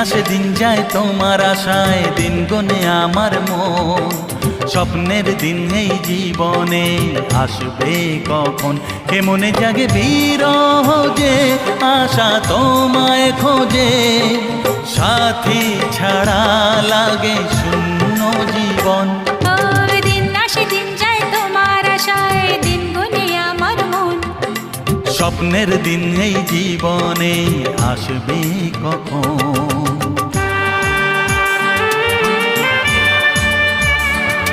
আসে দিন যায় তোমার আশায়, দিন গনে আমার মন। স্বপ্নের দিন এই জীবনে আসবে কখন, কেমনে জাগে বিরহ যে আশা তোমায় খোঁজে। সাথী ছাড়া লাগে শূন্য জীবন। দিন আসে দিন যায় তোমার আশায়, দিন গনে আমার মন। স্বপ্নের দিন এই জীবনে আসবে কখন।